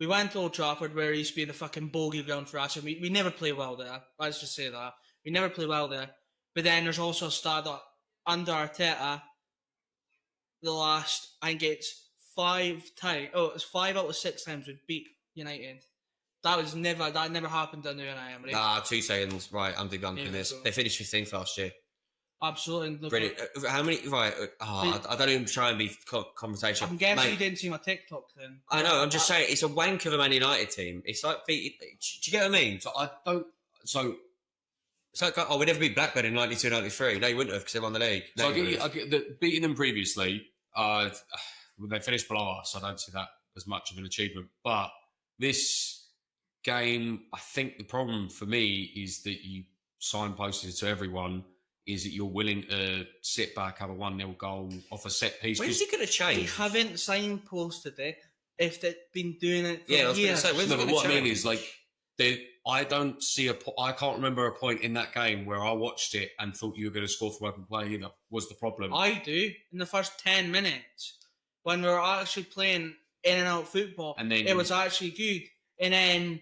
We went to Old Trafford, where it used to be the fucking bogey ground for us, and we never play well there. Let's just say that. We never play well there. But then there's also a stat that under Arteta, the last, I think it's 5 times. Oh, it's 5 out of 6 times we beat United. That never happened under Amorim. Nah, 2 seconds. Right, I'm debunking this. They finished 15th last year. Absolutely. Brilliant. How many? Right. I don't even try and be conversation. I'm guessing you didn't see my TikTok then. I know. I'm just saying it's a wank of a Man United team. It's like, do you get what I mean? So I don't. So it's like, oh, we never beat Blackburn in 92, 93. No, you wouldn't have because they won the league. So I get that beating them previously. When they finished below us, I don't see that as much of an achievement. But this game, I think the problem for me is that you signposted to everyone is that you're willing to sit back, have a 1-0 goal off a set piece. When's it going to change? They haven't signposted it if they've been doing it for years. I was going to say, when's it going to change? What I mean is, like, I don't see I can't remember a point in that game where I watched it and thought you were going to score from open play either, was the problem. I do. In the first 10 minutes, when we were actually playing in and out football, and then it was actually good. And then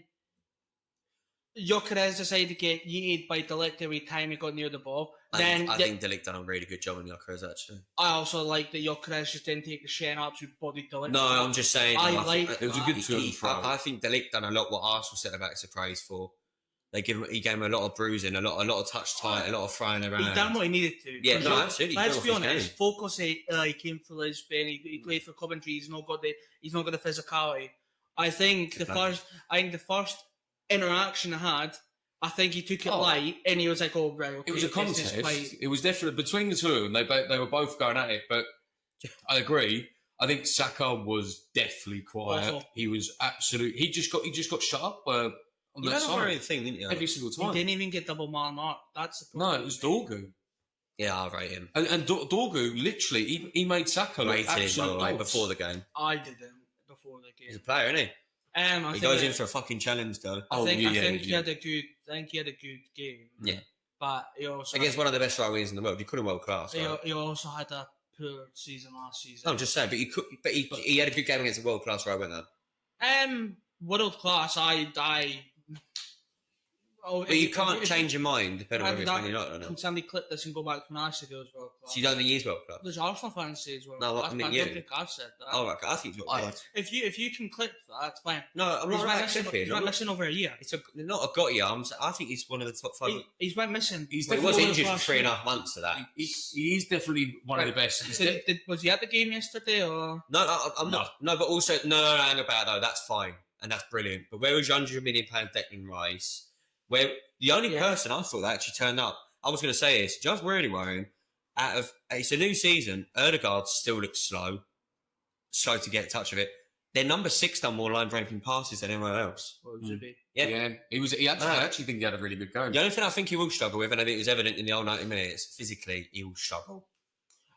Gyökeres decided to get yeeted by De Ligt every time he got near the ball. I think De Ligt done a really good job on Gyökeres, actually. I also like that Gyökeres just didn't take the shit and absolute body De Ligt. No, I'm just saying. It was a good I think De Ligt done a lot what Arsenal set about to praise for. He gave him a lot of bruising, a lot of touch tight, a lot of throwing around. He done what he needed to. Yeah, no, absolutely. Let's be honest. Focus. He came for Lisbon. He played for Coventry. He's not got the physicality. I think the first interaction I had, I think he took it light, and he was like, "Oh, right, okay." It was a contest. It was definitely between the two, and they were both going at it. But I agree. I think Saka was definitely quiet. Awful. He was absolute. He just got shut up on that side. Thing, didn't you? Every single time. He didn't even get double man mark. That's the problem. No, it was Dorgu. Yeah, I'll rate him. And Dorgu literally he made Saka look absolute before the game. I didn't before the game. He's a player, isn't he? He goes in for a fucking challenge, though. I think he had a good game. Yeah, but he also against one of the best right wingers in the world. He couldn't world class. He also had a poor season last season. I'm just saying, but he had a good game against a world class right winger. World class. But you can't change your mind depending on whether it's Man United or not. Can somebody clip this and go back to when I said he was world class? So you don't think he's world class? There's Arsenal fans say he's world class. No, I don't think I've said that. Oh, right, I think he's world class. If you can clip that, it's fine. No, I'm not clipping. He's went missing over a year. It's not a got you. I think he's one of the top 5. He's went missing. He was injured for 3.5 months of that. He is definitely one of the best. Was he at the game yesterday or? No, I'm not. No, but also hang about though. That's fine and that's brilliant. But where was your £100 million Declan Rice? Where the only person I thought that actually turned up, I was going to say is just really worrying. It's a new season. Erdegaard still looks slow to get a touch of it. Their number 6 done more line breaking passes than anyone else. Yeah, I actually think he had a really good game. The only thing I think he will struggle with, and I think it was evident in the old 90 minutes, physically he will struggle.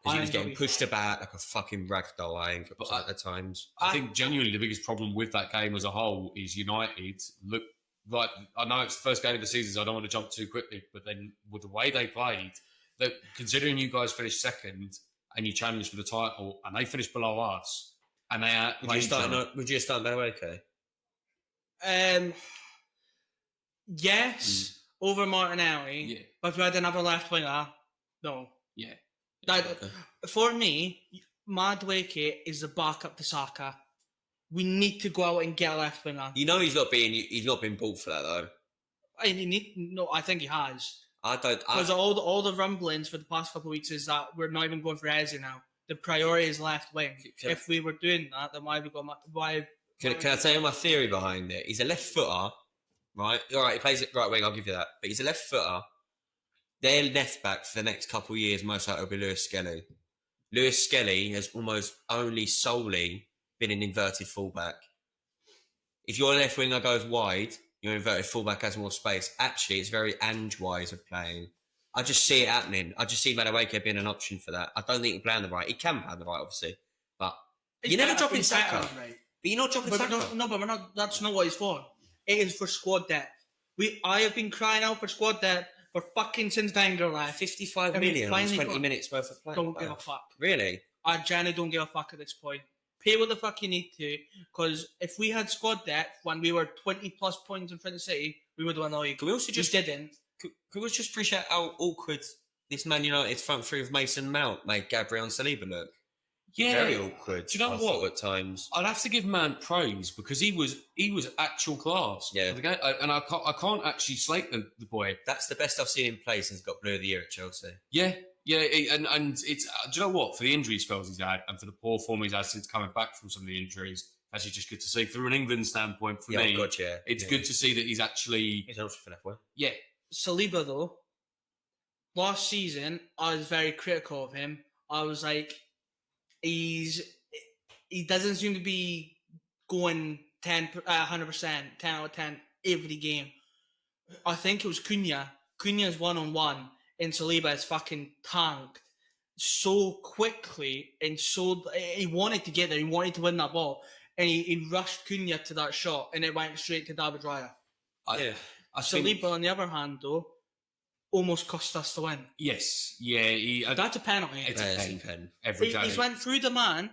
He was getting pushed about like a fucking ragdoll, I think, at times. I think genuinely the biggest problem with that game as a whole is United look. Like, I know it's the first game of the season, so I don't want to jump too quickly, but then with the way they played, that considering you guys finished second and you challenged for the title, and they finished below us, and they would you start Madueke? Yes, over Martinelli. Yeah. But if we had another left winger, no. Yeah. For me, Madueke is the backup to Saka. We need to go out and get a left winger. You know he's not been bought for that though. I think he has. I don't because all the rumblings for the past couple of weeks is that we're not even going for Eze now. The priority is left wing. If we were doing that, then why have we got Can I tell you my theory behind it? He's a left footer, right? All right, he plays it right wing. I'll give you that. But he's a left footer. Their left back for the next couple of years most likely will be Lewis Skelly. Lewis Skelly has almost only solely been an inverted fullback. If your left winger goes wide, your inverted fullback has more space. Actually, it's very Ange-wise of playing. I just see it happening. I just see Madueke being an option for that. I don't think he can play on the right. He can play on the right, obviously. But you're never dropping Saka. Right. But you're not dropping Saka. No, but we're not. That's not what he's for. It is for squad depth. I have been crying out for squad depth for fucking since Wenger left. 55 million on 20 minutes worth of play. Don't give a fuck. Really? I genuinely don't give a fuck at this point. Pay what the fuck you need to, because if we had squad depth when we were 20 plus points in front of City, we would have won the league. Can we also just didn't? Can we just appreciate how awkward this Man United front three of Mason Mount made Gabriel and Saliba look? Yeah, Very awkward. Do you know I what? thought at times. I'd have to give Mount praise because he was actual class. Yeah. For the game. And I can't actually slate the boy. That's the best I've seen him play since he got Player of the Year at Chelsea. Yeah, and it's do you know what? For the injury spells he's had and for the poor form he's had since coming back from some of the injuries, actually just good to see. From an England standpoint, for me, it's good to see that he's also for left. Yeah. Saliba though, last season I was very critical of him. I was like, he doesn't seem to be going 100%, 10 out of 10 every game. I think it was Cunha. Cunha's 1-on-1 and Saliba is fucking tanked so quickly and so he wanted to get there. He wanted to win that ball and he rushed Cunha to that shot and it went straight to David Raya. Saliba, on the other hand, though, almost cost us the win. Yes, yeah. That's a penalty. It's a pen. Every time. He's went through the man.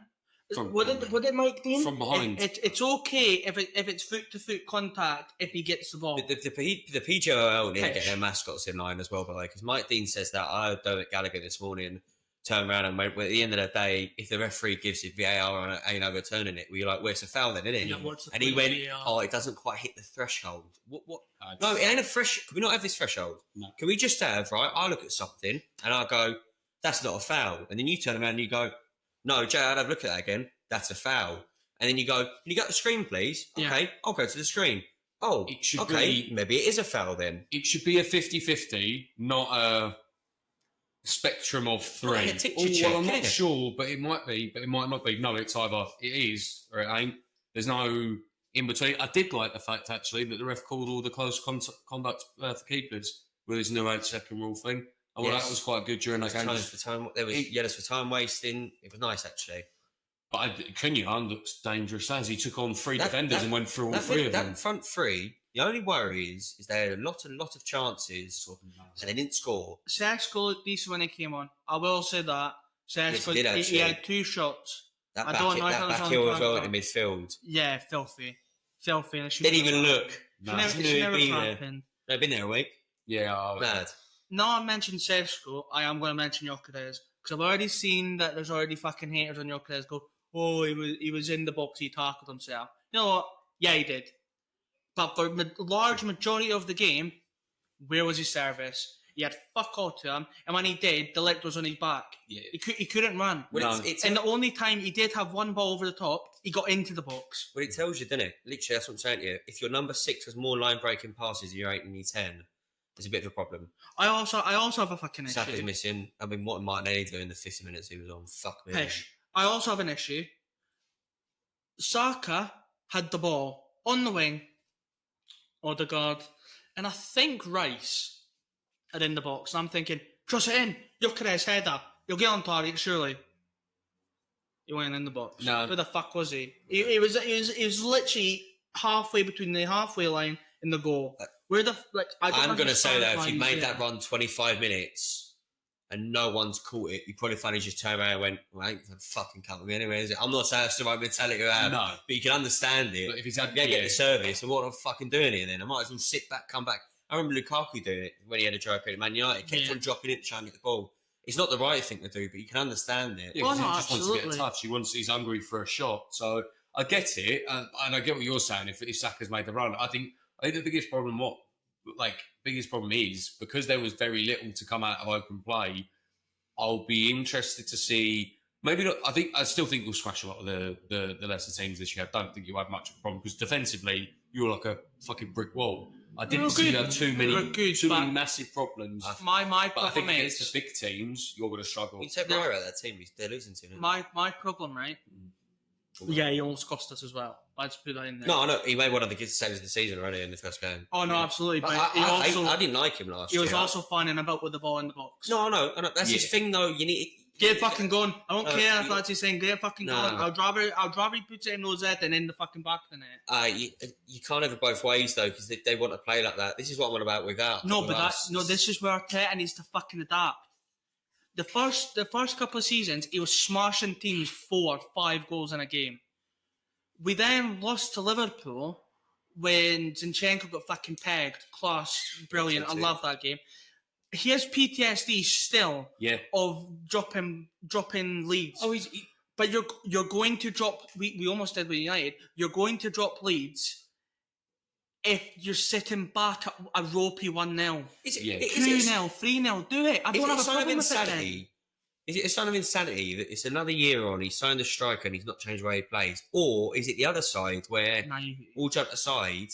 Would it Mike Dean? From behind. It's okay if it's foot-to-foot contact if he gets the ball. The PGOL need to get their mascots in line as well, by the way, because Mike Dean says that. I heard Dermot Gallagher this morning turn around and went, well, at the end of the day, if the referee gives it VAR and ain't overturning it, we're like, well, it's a foul then, isn't it? Yeah, and he went, it doesn't quite hit the threshold. What? No, it ain't a threshold. Can we not have this threshold? No. Can we just have, right, I look at something and I go, that's not a foul. And then you turn around and you go, no, Jay, I'd have a look at that again. That's a foul. And then you go, can you go to the screen, please? Yeah. Okay, I'll go to the screen. Oh, It should okay, maybe it is a foul then. It should be a 50-50, not a spectrum of three. Like a picture check, I'm not innit? sure, but it might be, but it might not be. No, it's either it is or it ain't. There's no in between. I did like the fact, actually, that the ref called all the close conduct for keepers with his new 8-second rule thing. I thought that was quite good during that game. There was yellows for time wasting. It was nice, actually. But Cunha looks dangerous as he took on three defenders and went through all three of them. That front three, the only worry is they had a lot of chances and they didn't score. Sesko looked decent when he came on. I will say that. Sesko, Yes, he had 2 shots. That back heel as well in the midfield. Yeah, filthy. And Didn't even look. No. It's never happened. They've been there a week. Yeah, Mad. Now I mentioned Sesko, I am going to mention Gyökeres because I've already seen that there's already fucking haters on Gyökeres go, oh, he was in the box, he tackled himself. You know what? Yeah, he did. But for the large majority of the game, where was his service? He had fuck all to him, and when he did, the leg was on his back. Yeah. He couldn't run. Well, and the only time he did have one ball over the top, he got into the box. Well, it tells you, doesn't it? Literally, that's what I'm saying to you. If your number 6 has more line-breaking passes than your 8 and your 10, there's a bit of a problem. I also have a fucking issue. Saka's missing. I mean, what did Martinelli do in the 50 minutes he was on? Fuck me. Pish. I also have an issue. Saka had the ball on the wing, Odegaard, and I think Rice are in the box. And I'm thinking, cross it in, Gyökeres header, you'll get on target surely. He went in the box. No. Where the fuck was he? He was literally halfway between the halfway line and the goal. Where the I'm going to say that if you made that run 25 minutes and no one's caught it, you probably finally just turned around and went, well, I ain't gonna fucking cut me anyway, is it? I'm not saying that's the right mentality to have, No. but you can understand it. But if he's had get the service, and what am I fucking doing here then? I might as well sit back, come back. I remember Lukaku doing it when he had a joker at Man United. He kept on dropping it, trying to get the ball. It's not the right thing to do, but you can understand it. Yeah, well, he no, just wants to get a touch. He's hungry for a shot. So I get it, and I get what you're saying. If Saka's made the run, I think the biggest problem is because there was very little to come out of open play. I'll be interested to see. Maybe not. I still think you'll smash a lot of the lesser teams this year. I don't think you'll have much of a problem because defensively you're like a fucking brick wall. I didn't see you have too many massive problems. My But I think problem against is the big teams, you're going to struggle. You take Raya out of that team, they're losing to him. my problem, right? Yeah, he almost cost us as well. I just put that in there. No, I know. He made one of the kids saves of the season already in the first game. Oh no, absolutely. But I didn't like him last he year. was also finding about with the ball in the box. No, I know. That's his thing, though. You need get fucking going. I don't care if that's his saying. Get fucking No. going. I'd rather he puts it in Rosette than in the fucking back of the net. You can't have it both ways though, because they want to play like that. This is what I'm on about with that. No, but this is where Arteta needs to fucking adapt. The first couple of seasons, he was smashing teams 4 or 5 goals in a game. We then lost to Liverpool when Zinchenko got fucking pegged. Class, brilliant. I love that game. He has PTSD still of dropping leads. Oh, but you're going to drop. We almost did with United. You're going to drop leads if you're sitting back at a ropey 1-0. 2-0, 3-0. Do it. I don't have a problem with it then. Is it a sign of insanity that it's another year on, he's signed a striker and he's not changed the way he plays? Or is it the other side where, all joke aside,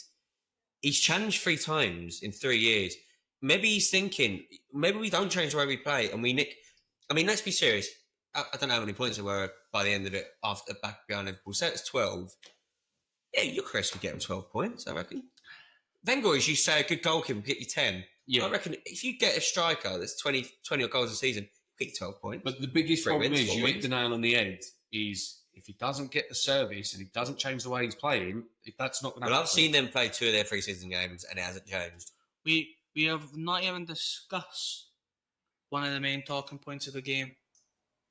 he's challenged 3 times in 3 years? Maybe he's thinking, maybe we don't change the way we play and we nick... I mean, let's be serious. I don't know how many points there were by the end of it after back behind Liverpool. So it's 12. Yeah, Eucharist could get him 12 points, I reckon. Wenger, as you say, a good goalkeeper will get you 10. Yeah. I reckon if you get a striker that's 20 odd goals a season, get you 12 points. But the biggest problem is, you hit the nail on the head, is if he doesn't get the service and he doesn't change the way he's playing, if that's not going to happen. Well, I've seen them play 2 of their pre-season games and it hasn't changed. We have not even discussed one of the main talking points of the game.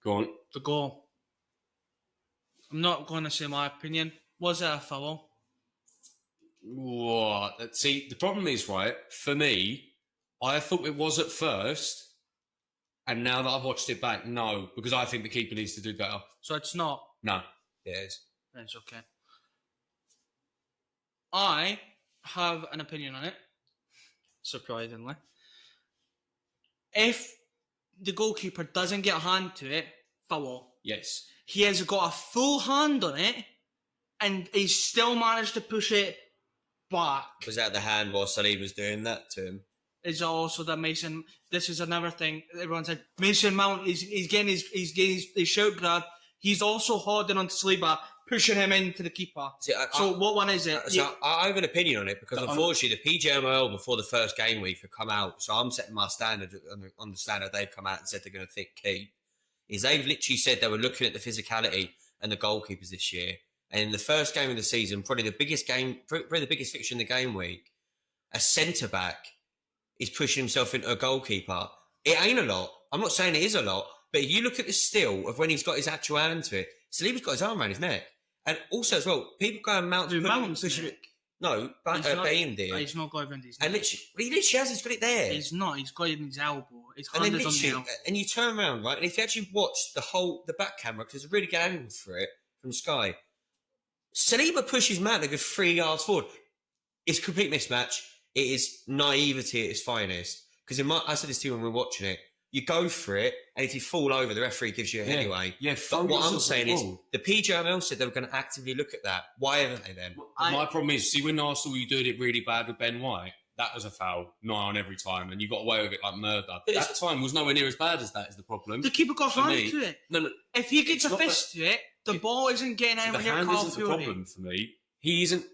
Go on. The goal. I'm not going to say my opinion. Was it a foul? What? See, the problem is, right, for me, I thought it was at first, and now that I've watched it back, no, because I think the keeper needs to do better. So it's not? No. It is. It's okay. I have an opinion on it, surprisingly. If the goalkeeper doesn't get a hand to it, foul. Yes. He has got a full hand on it, and he's still managed to push it back. Was that the hand while Salim was doing that to him? Is also that Mason. This is another thing. Everyone said Mason Mount he's getting his shout grab. He's also holding on to Saliba, pushing him into the keeper. See, what one is it? I have an opinion on it because unfortunately the PGMOL before the first game week have come out. So I'm setting my standard on the standard they've come out and said they're going to think keep. Is they've literally said they were looking at the physicality and the goalkeepers this year. And in the first game of the season, probably the biggest fixture in the game week, a centre back is pushing himself into a goalkeeper. It ain't a lot. I'm not saying it is a lot, but you look at the still of when he's got his actual hand to it. Saliba's got his arm around his neck, and also as well, people go and mount. Pushing it. No, Bain did. He's not got around his neck. And he literally has. He's got it there. He's not. He's got it in his elbow. His hand is on the elbow. And you turn around, right? And if you actually watch the back camera, because there's a really good angle for it from Sky. Saliba pushes Mount a good 3 yards forward. It's a complete mismatch. It is naivety at its finest. Because I said this to you when we were watching it. You go for it, and if you fall over, the referee gives you a anyway. Yeah, but what I'm saying is, the PGML said they were going to actively look at that. Why haven't they then? My problem is, see, when Arsenal, you doing it really bad with Ben White, that was a foul, 9 on every time, and you got away with it like murder. That time was nowhere near as bad as that is the problem. The keeper got hand to it. No. If he gets a fist to it, the ball isn't getting anywhere near Carl isn't the problem for me. He isn't.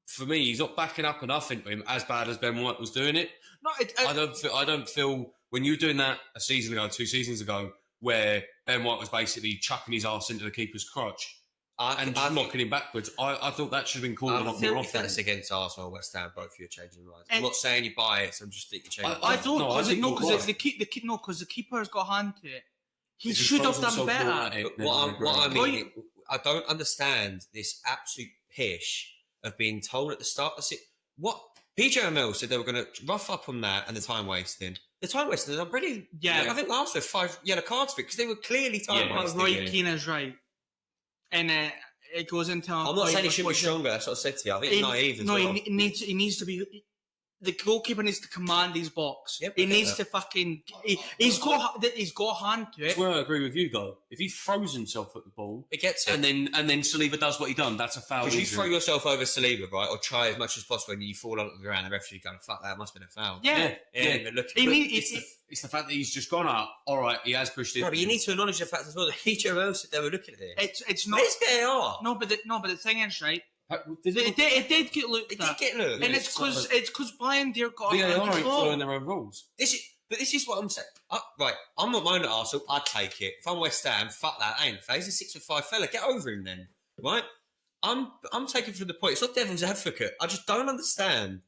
For me, he's not backing up enough into him as bad as Ben White was doing it. No, I don't feel when you were doing that a season ago, 2 seasons ago, where Ben White was basically chucking his arse into the keeper's crotch and just knocking him backwards. I thought that should have been called a lot more often. If that's against Arsenal or West Ham, both of you are changing your minds. I'm not saying you buy it, so I'm just thinking you change. I don't because the keeper's got a hand to it. He should have done better. What I mean, I don't understand this absolute pish of being told at the start. What PJML said they were going to rough up on that and the time wasting. The time wasting, I'm pretty. Yeah, I think last year 5 yellow cards for it because they were clearly time wasting. Roy Keane is right, and it goes into. I'm not saying he should be stronger. That's what I said to you. I think it's naive. He needs to be. The goalkeeper needs to command his box. Yep, he needs to fucking. He's got a hand to it. That's where I agree with you, though. If he throws himself at the ball, it gets it, and then Saliba does what he done. That's a foul. Because you throw yourself over Saliba, right, or try as much as possible, and you fall onto the ground. The referee going, "Fuck that! Must have been a foul." Yeah. It's the fact that he's just gone up. All right, he has pushed it. No, but you need to acknowledge the fact as well that PGMO said they were looking at this. It's not. It's VAR. No, but the thing is, right. It did get looked at. It did get looked, and it's because Brian Deere got VAR ain't following their own rules. This is what I'm saying. Right, I'm not minding at Arsenal. I'd take it. If I'm West Ham, fuck that. I ain't phase. He's a 6'5" fella. Get over him then. Right? I'm taking from the point. It's not devil's advocate. I just don't understand.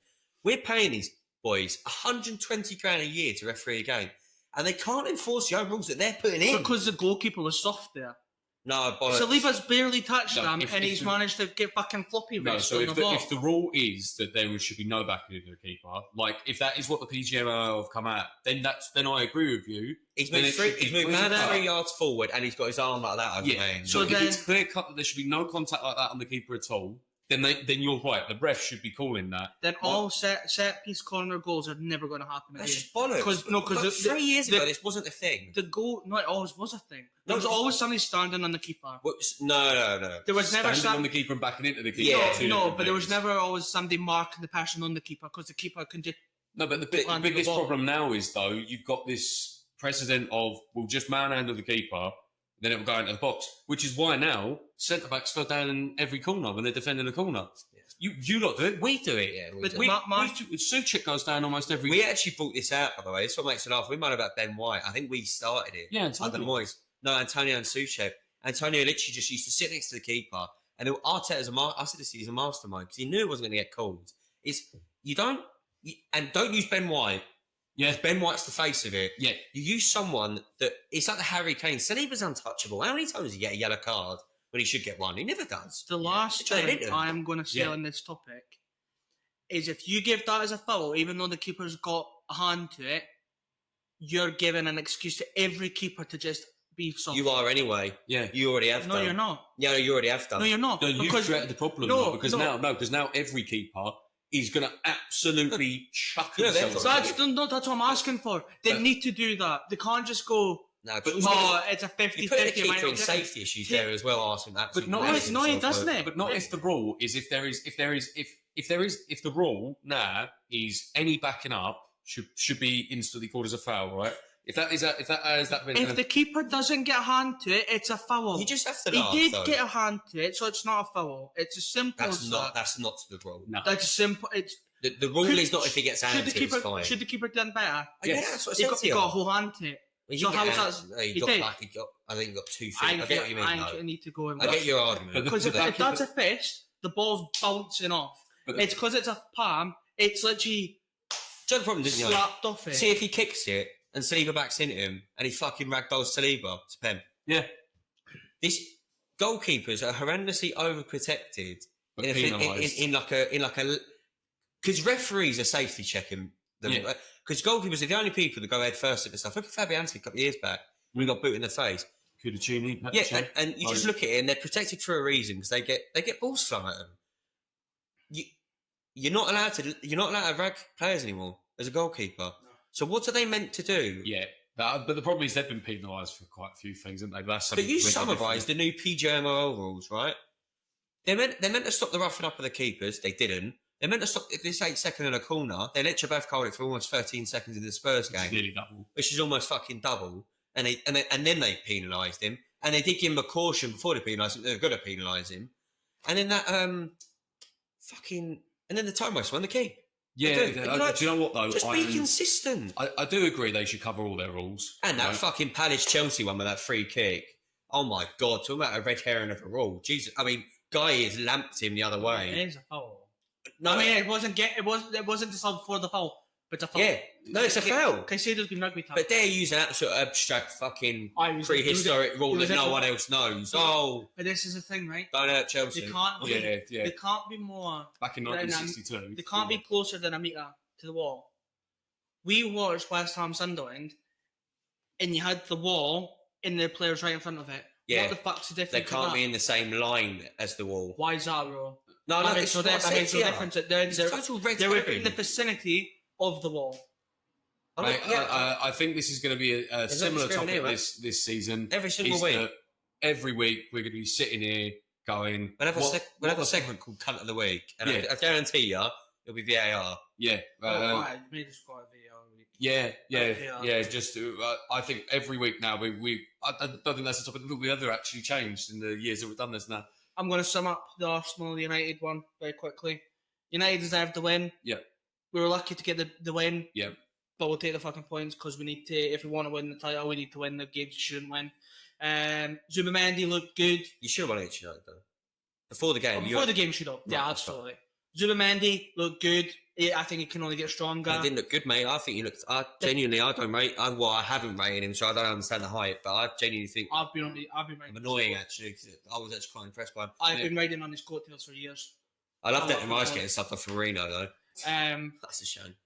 We're paying these boys 120 grand a year to referee a game, and they can't enforce the own rules that they're putting in. Because the goalkeeper was soft there. No, bollocks. Saliba's barely touched him, if and he's the- managed to get fucking floppy No, wrist so on if the the, ball. if the rule is that there should be no backing into the keeper, like if that is what the PGMOL have come out, then I agree with you. He's Then moved it should be man clear 3 cut. yards forward, and he's got his arm like that over Yeah. him. So if then- it's clear cut that there should be no contact like that on the keeper at all, then you're right. The ref should be calling that. Then all set piece corner goals are never going to happen again. That's just bollocks. 'Cause 3 years the- ago, this wasn't a thing. The goal, no, it always was a thing. There No, was always somebody standing on the keeper. No. There was never Standing on the keeper and backing into the keeper. Yeah. are two no, different but there was things. never always somebody marking the person on the keeper because the keeper can just. No, but the Under the biggest ball. problem now is though you've got this precedent of we'll just manhandle the keeper, then it will go into the box, which is why now centre backs go down in every corner when they're defending a corner. You lot do it, we do it. Yeah, But do. Suchek goes down almost every. We actually brought this out, by the way. This is what makes it laugh. We might about Ben White. I think we started it. Yeah, Under Moyes. No, Antonio and Suchek. Antonio literally just used to sit next to the keeper. And Arteta's I said this, he's a mastermind because he knew it wasn't going to get called. Don't use Ben White. Yeah. Ben White's the face of it. Yeah. You use someone that it's like the Harry Kane. Saliba's untouchable. How many times does he get a yellow card when he should get one? He never does. The last It's like thing Linton. I am going to say on this topic is if you give that as a foul, even though the keeper's got a hand to it, you're giving an excuse to every keeper to just be soft. You are anyway. Yeah. You already have No, done. you're not. Yeah, you already have done. No, you're not. No, you've because created the problem No, though, because no. now every keeper is going to absolutely chuck Yeah, himself. that's- that's what I'm asking for. They But- need to do that. They can't just go, No, But- oh, it's a you put the 50-50. keeper in safety issues there as well, asking that. But not- No, he doesn't it? But not if the rule is if the rule now is any backing up should be instantly called as a foul, right? If that has that been If the keeper doesn't get a hand to it, it's a foul. You just have to He laugh, did though. get a hand to it, so it's not a foul. It's as simple That's as not. that. That's not the rule. no. That's simple. It's The rule is not if he gets should handed the to, it's keeper fine. should the keeper done better? Yeah, Yes. that's what I He said got, to he you. got a whole hand to it. Well, So you how get was hand- that- no, he he got did. like, I think he got 2 feet. I I get what you mean, I though. need to go in. I get your argument. But Because if the fact that's a fist, the ball's bouncing off. But It's because it's a palm. It's literally Do you know the problem, didn't you? slapped off it. See if he kicks it and Saliba backs into him and he fucking ragdolls Saliba to Pem. Yeah. This goalkeepers are horrendously overprotected But in penalised. like a because referees are safety checking them. Yeah. Because goalkeepers are the only people that go head first at this stuff. Look at Fabianski a couple of years back when he got booted in the face. Cudicini, Yeah, and you just look at it and they're protected for a reason because they get balls flung at them. You're not allowed to rag players anymore as a goalkeeper. So what are they meant to do? Yeah. But the problem is they've been penalised for quite a few things, haven't they? That's But something you completely summarise the new PGMOL rules, right? They're meant to stop the roughing up of the keepers. They didn't. They're meant to stop if this 8 second in a corner. They let Chabath hold it for almost 13 seconds in the Spurs different. It's game, nearly double. which is almost fucking double. And then they penalised him, and they did give him a caution before they penalised him. They were going to penalise him, and then that and then the time waste one, the key. Yeah. They do. Do you know what though? Just be consistent. I do agree they should cover all their rules. And that right? fucking Palace Chelsea one with that free kick. Oh my god! Talking about a red herring of a rule. Jesus, I mean, Guy has lamped him the other It way. is a foul. No, I mean, it wasn't just for the foul, but it's a foul. yeah, no, it's a foul. Caicedo's been rugby tapped. But they're using that sort of abstract fucking I was- prehistoric rule it was that no a- one else knows. Oh, But this is the thing, right? don't hurt Chelsea. They can't. Yeah, They can't be more. Back in Then, 1962. They can't be closer than a metre to the wall. We watched West Ham Sunderland, and you had the wall and the players right in front of it. Yeah. What the fuck's the They difference? can't with be that? in the same line as the wall. Why is that, bro? No, That no, makes it's no what I that said makes to no you. difference. It's total red They're herring. within the vicinity of the wall. I'm Mate, not- yeah, I think this is going to be a There's similar nothing topic screaming this season. every single is week. that every week we're going to be sitting here going. We'll have a what- segment called Cunt of the Week, and Yeah. I guarantee you it'll be VAR. Yeah, Right, maybe just got a video. yeah. Just I think every week now I don't think that's the topic that we've ever actually changed in the years that we've done this now. I'm going to sum up the Arsenal United one very quickly. United deserved the win. Yeah. We were lucky to get the win. Yeah. But we'll take the fucking points because we need to, if we want to win the title, we need to win the games we shouldn't win. Zubamendi looked good. You should have won each United though. Before the game, Before the game should have. Yeah, Right, absolutely. Zubimendi looked good. I think he can only get stronger. He didn't look good, mate. I think he looked. I don't rate. I haven't rated him, so I don't understand the hype. But I genuinely think I've been rating annoying actually. 'Cause I was actually quite impressed by him. I've been riding on his coattails for years. I love that Rice getting subbed off for Reno though. Um, That's a shame.